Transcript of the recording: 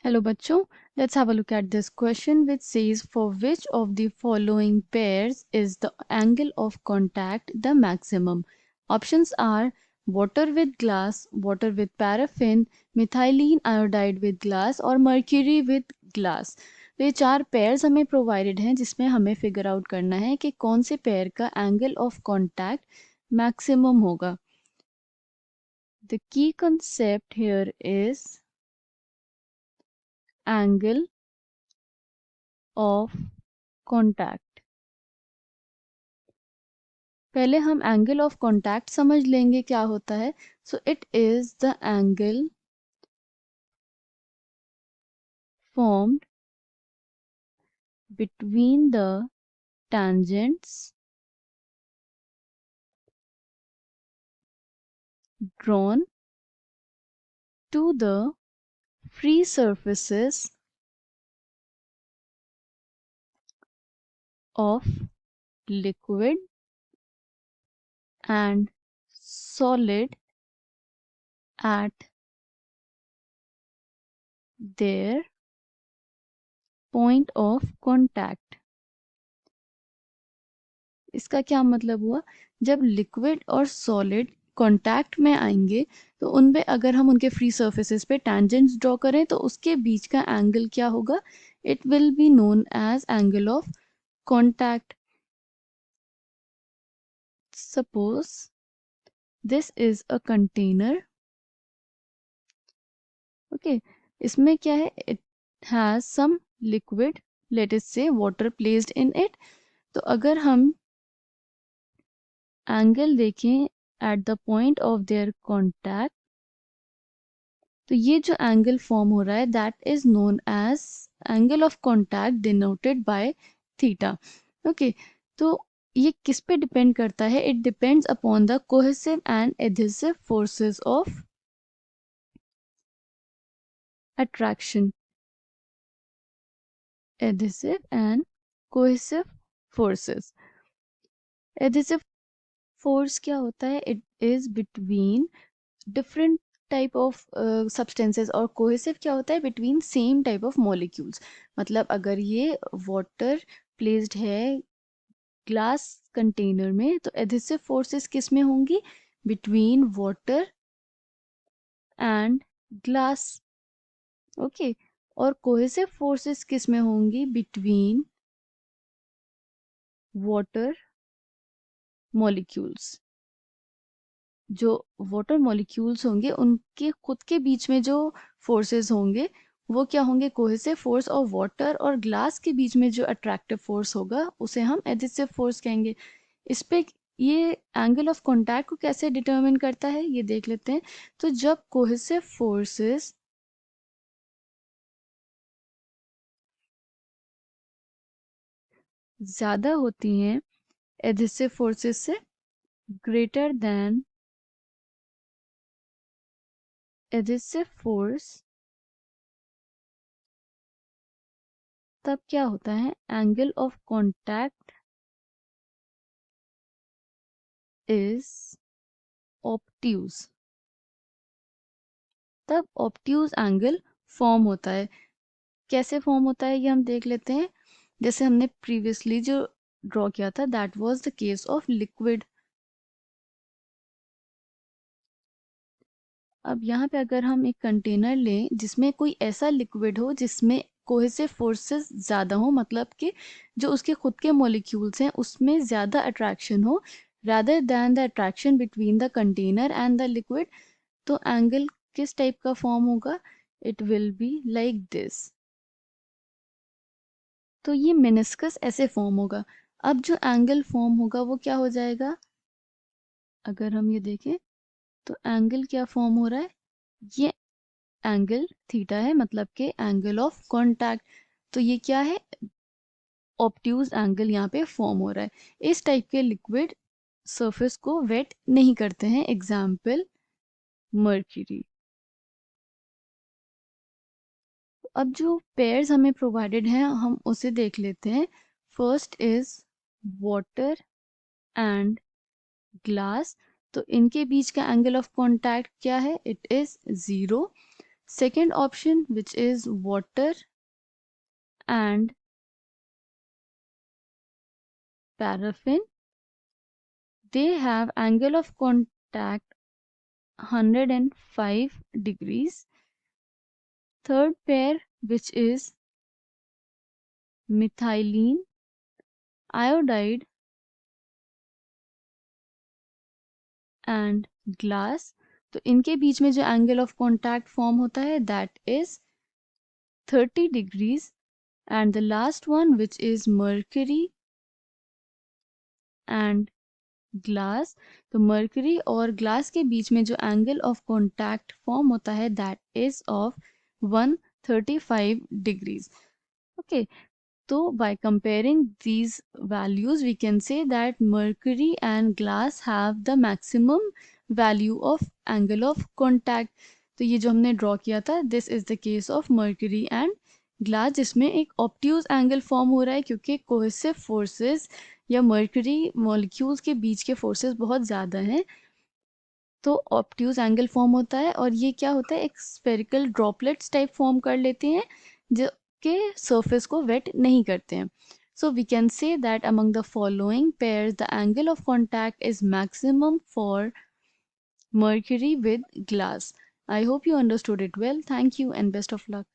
Hello बच्चों, let's have a look at this question which says for which of the following pairs is the angle of contact the maximum? Options are water with glass, water with paraffin, methylene iodide with glass और mercury with glass. तो ये चार pairs हमें provided हैं जिसमें हमें figure out करना है कि कौन से पेयर का एंगल ऑफ कॉन्टैक्ट मैक्सिमम होगा. The key concept here is angle of contact. पहले हम एंगल ऑफ कॉन्टैक्ट समझ लेंगे क्या होता है. So it is the angle formed between the tangents drawn to the free surfaces of liquid and solid at their point of contact. इसका क्या मतलब हुआ, जब लिक्विड और सॉलिड कांटेक्ट में आएंगे तो उनपे अगर हम उनके फ्री सरफेसेस पे टेंजेंट्स ड्रॉ करें तो उसके बीच का एंगल क्या होगा, it will be known as angle of contact. Suppose this is a container. Okay, इसमें क्या है, it has some liquid, let us say water placed in it. तो अगर हम एंगल देखें at the point of their contact, तो ये जो एंगल फॉर्म हो रहा है that is known as angle of contact denoted by theta. Okay, तो ये किस पे डिपेंड करता है, it depends upon the cohesive and adhesive forces of attraction. Adhesive and cohesive forces. Adhesive force क्या होता है, it is between different type of substances, और कोहेसिव क्या होता है, between same type of molecules. मतलब अगर ये वाटर प्लेस्ड है ग्लास कंटेनर में तो एडहेसिव फोर्सेस किस में होंगी, between water and glass. Okay, और कोहेसिव फोर्सेस किस में होंगी, बिटवीन वाटर मॉलिक्यूल्स. जो वाटर मॉलिक्यूल्स होंगे उनके खुद के बीच में जो फोर्सेस होंगे वो क्या होंगे, कोहेसिव फोर्स. और वाटर और ग्लास के बीच में जो अट्रैक्टिव फोर्स होगा उसे हम एडहेसिव फोर्स कहेंगे. इस पे ये एंगल ऑफ कांटेक्ट को कैसे डिटरमिन करता है ये देख लेते हैं. तो जब कोहेसिव फोर्सेस ज्यादा होती हैं एडहेसिव फोर्सेस से, ग्रेटर देन एडहेसिव फोर्स, तब क्या होता है, angle of contact is obtuse. तब ऑब्ट्यूज एंगल फॉर्म होता है. कैसे फॉर्म होता है ये हम देख लेते हैं. जैसे हमने प्रीवियसली जो ड्रॉ किया था that was the case of liquid. अब यहाँ पे अगर हम एक कंटेनर लें जिसमें कोई ऐसा लिक्विड हो जिसमें कोहेसिव फोर्सेस ज़्यादा हो, मतलब कि जो उसके खुद के मॉलिक्यूल्स हैं उसमें ज़्यादा अट्रैक्शन हो rather than the attraction between the container and the liquid, तो एंगल किस टाइप का फॉर्म होगा, it will be like this. तो ये मेनिस्कस ऐसे फॉर्म होगा. अब जो एंगल फॉर्म होगा वो क्या हो जाएगा, अगर हम ये देखें तो एंगल क्या फॉर्म हो रहा है, ये एंगल थीटा है, मतलब कि एंगल ऑफ कांटेक्ट. तो ये क्या है, ऑब्ट्यूज एंगल यहाँ पे फॉर्म हो रहा है. इस टाइप के लिक्विड सरफेस को वेट नहीं करते हैं, एग्जाम्पल मर्क्यूरी. अब जो पेयर्स हमें प्रोवाइडेड हैं हम उसे देख लेते हैं. First is water and glass. तो इनके बीच का एंगल ऑफ कांटेक्ट क्या है, it is 0. Second option, which is water and paraffin, they have angle of contact 105 degrees. Third pair, which is methylene iodide and glass, तो इनके बीच में जो angle of contact form होता है that is 30 degrees. And the last one, which is mercury and glass, तो mercury और glass के बीच में जो एंगल ऑफ कॉन्टैक्ट फॉर्म होता है that is of 135 degrees. Okay, so by comparing these values we can say that mercury and glass have the maximum value of angle of contact. तो ये जो हमने ड्रॉ किया था this is the case of mercury and glass, जिसमें एक obtuse angle form हो रहा है क्योंकि कोहेसिव फोर्सेस या मर्करी मॉलिक्यूल्स के बीच के फोर्सेस बहुत ज़्यादा हैं, तो ऑप्ट्यूज एंगल फॉर्म होता है और ये क्या होता है एक स्फेरिकल ड्रॉपलेट्स टाइप फॉर्म कर लेते हैं जो के सरफेस को वेट नहीं करते हैं. So we can say that among the following pairs the angle of contact is maximum for mercury with glass. I hope you understood it well. Thank you and best of luck.